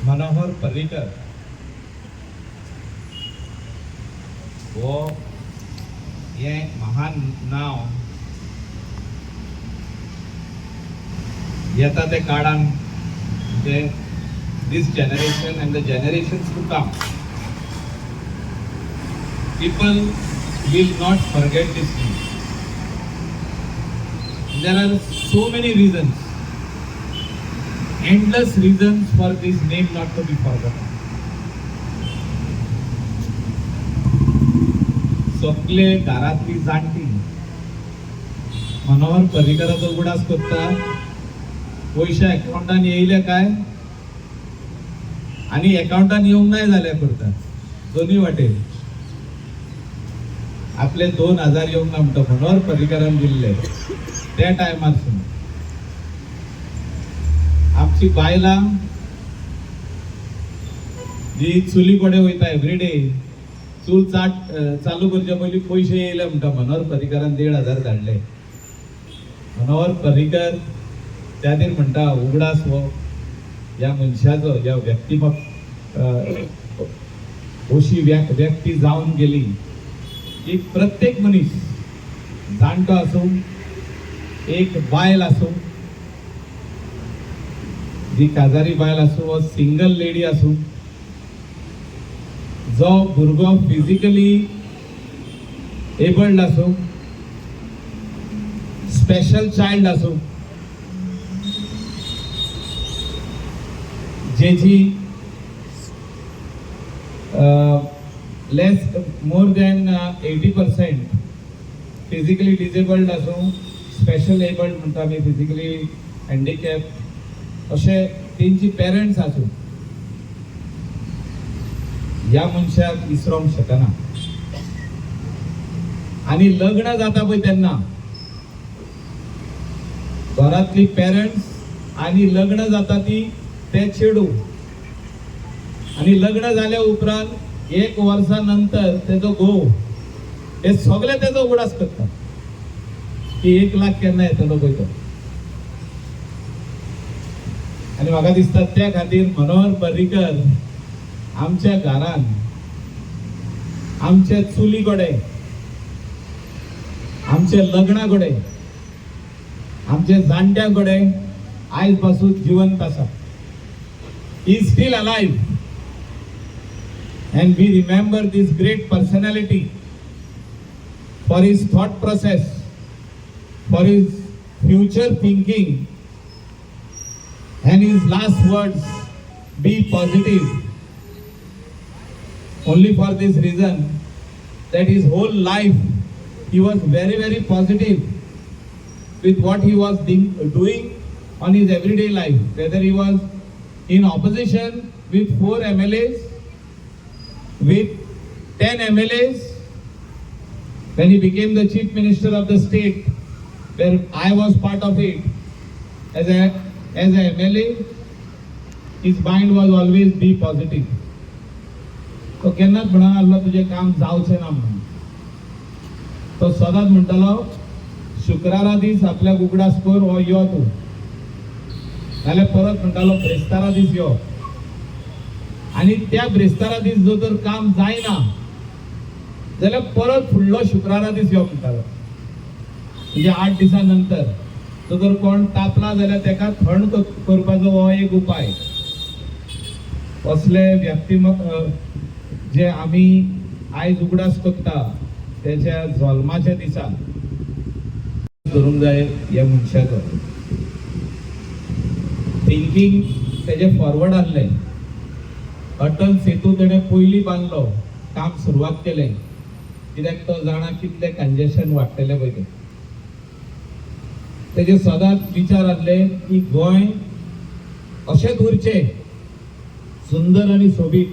मनोहर पर्रीकर वो हे महान नाव येता ते काळान म्हणजे दिस generation and the generations to come, people will not forget this name. There are so many reasons, endless reasons for this name not to be forgotten. सगळे घरातली जाणटी मनोहर पर्रीकराचो उगडास करता. पैसे अकाउंटान येयले काय आणि अकाउंटान येवंक नाही जाल्या करतात. दोन्ही वाटेन आपले 2000 येवंक ना म्हणटा मनोहर पर्रीकरान दिल्ले त्या टायमारसून. आमची बायलां जी चुली कडेन वयता एवरीडे, चूल चालू करचे पयलीं पैसे येयले म्हणटा मनोहर पर्रीकरान 1,500 धाडले. मनोहर पर्रीकर त्या खातीर म्हणटा उगडास हो ह्या मनशाचो, ह्या अशी व्यक्ती जावन गेली की प्रत्येक मनीस जाणटो आसूं, एक बायल आसूं, जी काजारी बायल आसूं वा सिंगल लेडी आसूं, जो भुरगो फिजिकली एबल्ड आसूं, स्पेशल चाइल्ड आसूं, जेची मोर दॅन 80% फिजिकली डिसेबल्ड आसूं, स्पेशल एबल्ड म्हणटा आमी, फिजिकली हँडिकॅप अशे तेंची पेरंट्स आसूं, ह्या मनशाक विसरोंक शकना. आणि लग्न जाता पळय तेन्ना घरातली पेरंट्स आणि लग्न जाता ती ते चेडू, आणि लग्न जाल्या उपरांत 1 वर्सा नंतर तेजो घोव, हे सगळे तेजो उगडास करता की 1 लाख केन्ना येतलो पळय तो. आणि म्हाका दिसता त्या खातीर मनोहर पर्रीकर आमच्या घरान, आमच्या चुली कडेन, आमच्या लग्ना कडेन, आमच्या जाणट्या कडेन आयज पासून जिवंत आसा. He is still alive, and we remember this great personality for his thought process, for his future thinking, and his last words, be positive. Only for this reason that his whole life he was very, very positive with what he was doing on his everyday life, whether he was in opposition with 4 MLAs, with 10 MLAs, when he became the Chief Minister of the state, where I was part of it as a MLA, his mind was always be positive. तो केन्नाच म्हणनासलो तुझे काम जावचें ना म्हणून. तो सदांच म्हणटालो शुक्रारा दीस आपल्याक उगडास कर हो यो तूं, नाल्यार परत म्हणटालो ब्रेस्तारा दीस यो. आणि त्या ब्रेस्तारा दीस जो जर काम जायना जाल्यार परत फुडलो शुक्रारा दीस यो म्हणटालो. म्हणजे 8 दिसां नंतर तो जर कोण तापला जाल्यार तेका थंड करपाचो हो एक उपाय. असले व्यक्तिमत्व जे आमी आयज उगडास करता त्याच्या जल्माच्या दिसा करूंक जाय. ह्या मनशाचो थिंकिंग तेजे फॉरवर्ड आसले. अटल सेतू तेणे पयलीं बांदलो, काम सुरवात केलें, कित्याक तो जाणा कितले कंजेशन वाडटले पळय ते. तेजे सदांच विचार आसले की गोंय अशेंच उरचें सुंदर आनी सोबीत,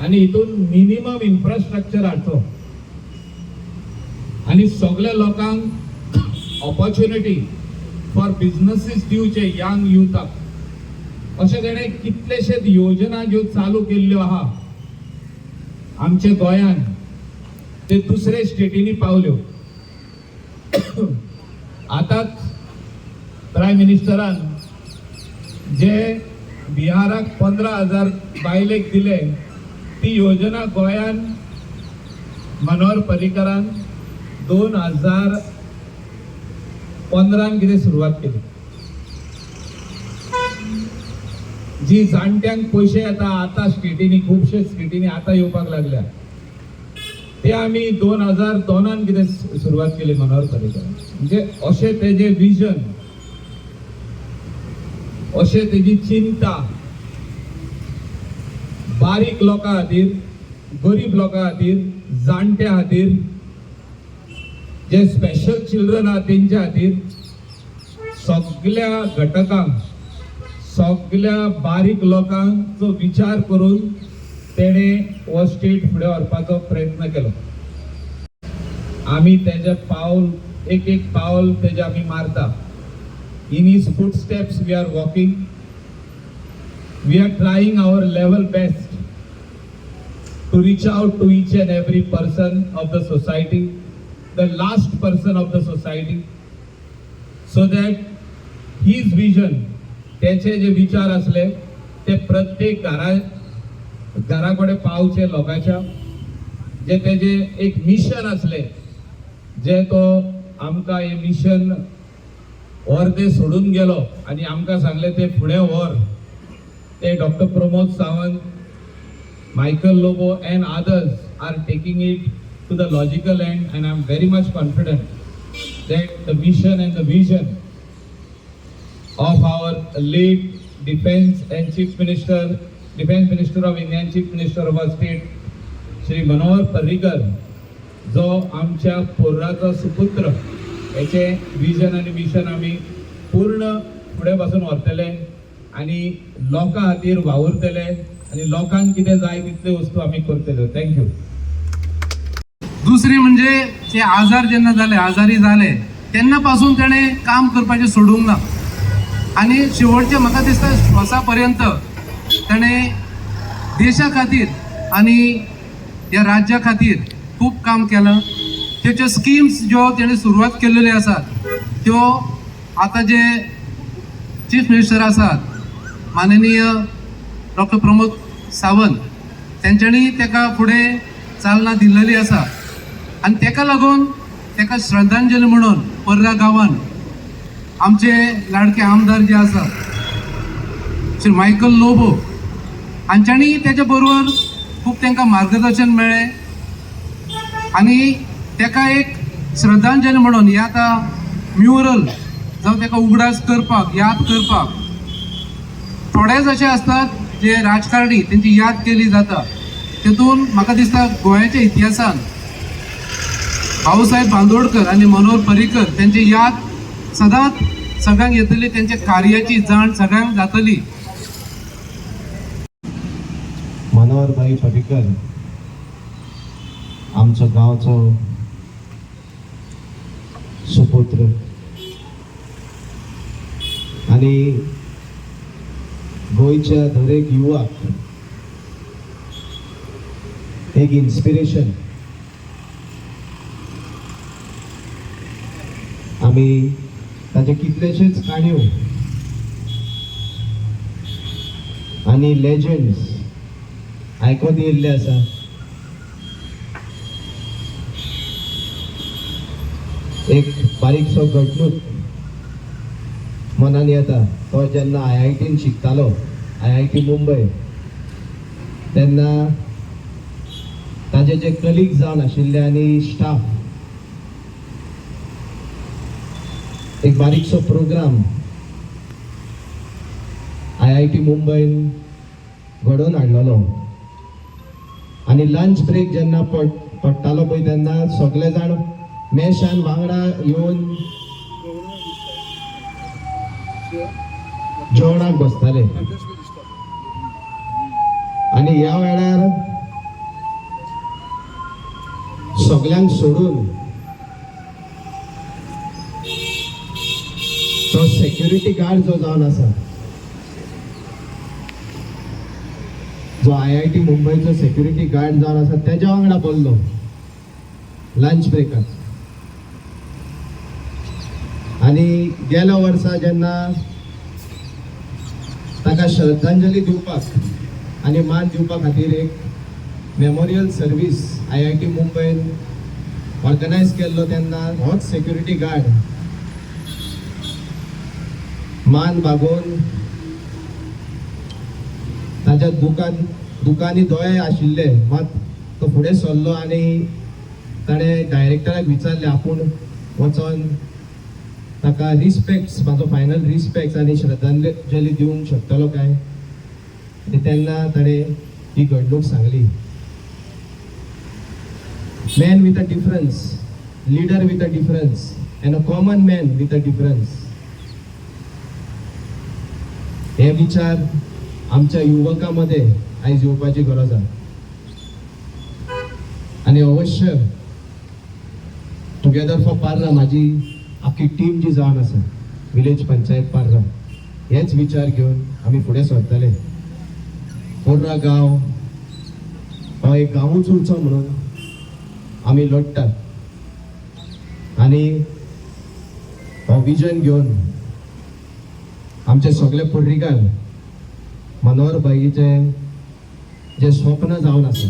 आणि हितून मिनिमम इन्फ्रास्ट्रक्चर हाडचो आणि सगळ्या लोकांक ऑपॉर्च्युनिटी फॉर बिझनेसीस दिवचे यंग युथाक. अशें तेणे कितलेशेच योजना ज्यो चालू केल्ल्यो आहा आमच्या गोंयान, ते दुसरे स्टेटींनी पावल्यो. आतांच प्रायम मिनिस्टरान जे बिहाराक 15,000 बायलेक दिले, ती योजना गोंयान मनोहर पर्रीकरान 2015 कितें सुरवात केली. जी जाणट्यांक पयशे येता आता स्टेटीनी, खुबशे स्टेटीनी आता येवपाक लागल्या, ते आमी 2002 कितें सुरवात केली मनोहर पर्रीकरान. म्हणजे अशें तेजे विजन, अशें तेजी चिंता बारीक लोकां खातीर, गरीब लोकां खातीर, जाणट्या खातीर, जे स्पेशल चिल्ड्रन आहात तेंच्या खातीर, सगळ्या घटकांक, सगळ्या बारीक लोकांचो विचार करून तेणे हो स्टेट फुडें व्हरपाचो प्रयत्न केलो. आमी तेजे पावल, एक एक पावल तेजे आमी मारता. In his footsteps we are walking. We are trying our level best to reach out to each and every person of the society, the last person of the society, so that his vision, त्याचे जे विचार असले ते प्रत्येक घराकडे पावचे लोकांच्या. जे तेजे एक मिशन असले, जे तो आमकां हे मिशन ते सोडून गेलो आणि आमकां सांगले ते फुडें व्हर. ते doctor Pramod Sawant, Michael Lobo and others are taking it to the logical end, and I'm very much confident that the mission and the vision of our late Defense Minister of India and Chief Minister of our state, Shri Manohar Parrikar, जो आमच्या पोराचो सुपुत्र, याचे vision आणि mission आम्ही पूर्ण फुडें पासून व्हरतले आणि लोकां खातीर वावुरतले आणि लोकांक कितें जाय तितले वस्तू आमी करतले. थँक्यू. दुसरी म्हणजे ते आजार जेन्ना जाले, आजारी जाले तेन्ना पासून तेणे काम करपाचें सोडूंक ना आणि शेवटचे म्हाका दिसता श्वासा पर्यंत तेणे देशा खातीर आणि ह्या राज्या खातीर खूब काम केलं. त्याचे स्किम्स ज्यो तेणे सुरवात केलेल्यो आसात त्यो आता जे चीफ मिनिस्टर आसात माननीय डॉक्टर प्रमोद सावंत तेंच्यांनी तेका फुडें चालना दिल्लेली आसा आणि तेका लागून तेका श्रद्धांजली म्हणून पर्रा गांवान आमचे लाडके आमदार जे आसा श्री मायकल लोबो हांच्यांनी तेच्या बरोबर खूब तांकां मार्गदर्शन मेळ्ळें आणि तेका एक श्रद्धांजली म्हणून हे आतां म्युरल जावं तेका उगडास करपाक, याद करपाक थोडेच अशे असतात जे राजकारणी तेंची याद केली जाता. तेतून म्हाका दिसता गोंयाच्या इतिहासान भाऊसाहेब बांदोडकर आणि मनोहर पर्रीकर त्यांची याद सदांच सगळ्यांक येतली, त्यांच्या कार्याची जाण सगळ्यांक जातली. मनोहरभाई पर्रीकर आमचो गांवचो सुपुत्र आणि गोंयच्या दरेक युवाक एक इन्स्पिरेशन. आमी ताचे कितलेशेच काणयो आणि लेजंड्स आयकत येयल्ले आसा. एक बारीकसो घटणूक मनान येता. तो जेन्ना IITन शिकतालो, IIT मुंबय, तेन्ना ताजे जे कलिग जावन आशिल्ले आनी स्टाफ एक बारीकसो प्रोग्राम IIT मुंबईन घडोवन हाडलेलो आनी लंच ब्रेक जेन्ना पडटालो पळय तेन्ना सगळे जाण मेशान वांगडा येवन जेवणाक बसताले. आनी ह्या वेळार सगळ्यांक सोडून तो सेक्युरिटी गार्ड जो जावन आसा, जो IIT मुंबईचो सेक्युरिटी गार्ड जावन आसा, तेज्या वांगडा बोल्लो लंच ब्रेकाक. आनी गेल्या वर्सा जेन्ना ताका श्रद्धांजली दिवपाक आनी मान दिवपा खातीर एक मेमोरियल सर्वीस IIT मुंबईन ऑर्गनायज केल्लो तेन्ना होच सेक्युरिटी गार्ड मान बागोवन ताच्या दुकानी दोळे आशिल्ले मात तो फुडें सरलो आनी ताणें डायरेक्टराक विचारलें आपूण वचोन ताका रिस्पेक्ट्स म्हाजो फायनल रिस्पेक्ट्स आनी श्रद्धांजली दिवंक शकतलो काय आनी तेन्ना ताणें ही घडणूक Sangli. Man with a difference, leader with a difference, and a common man with a difference. हे विचार आमच्या युवकांमध्ये आयज येवपाची गरज आहे आणि अवश्य टुगेदर फॉर पार्ला माझी आखी टीम जी जावन आसा विलेज पंचायत पार्ला हेच विचार घेवन आमी फुडें सरतले. कोर्रा गांव हो एक गांवूच उरचो म्हणून आमी लढटात आनी हो विजन घेवन आमचे सगळे पर्रीकार मनोहर भाईचे जे स्वप्न जावन आसा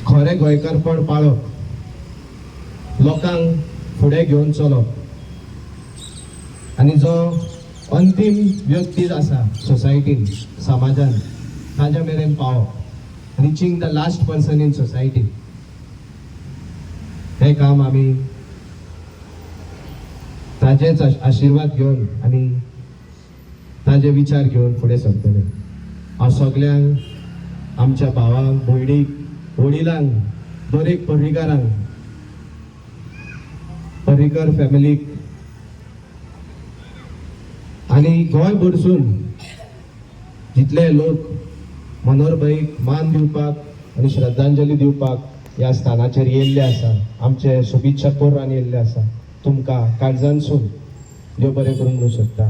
खरें गोंयकारपण पाळप लोकांक फुडें घेवन चलप आनी जो अंतीम व्यक्ती आसा सोसायटीन समाजान ताज्या मेरेन पावप reaching the last person in society हे काम आमी ताजेच आशिर्वाद घेवन आनी ताजे विचार घेवन फुडें सरतले. हांव सगळ्यांक आमच्या भावांक भयणीक वडिलांक दरेक पर्रीकारांक पर्रीकर फॅमिलीक आनी गोंय भरसून जितले लोक मनोहर भाईक मान दिवपाक आनी श्रद्धांजली दिवपाक ह्या स्थानाचेर येयल्ले आसा आमचे शुभेच्छा कोर्रान येयल्ले आसा तुमकां काळजानसून देव बरें करूंक म्हणूं सोदता.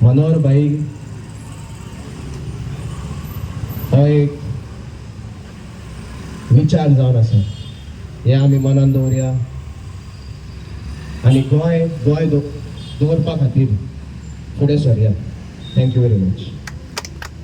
मनोहर भाई हो एक विचार जावन आसा हे आमी मनान दवरया आनी गोंय दवरपा खातीर फुडें सरया. Thank you very much.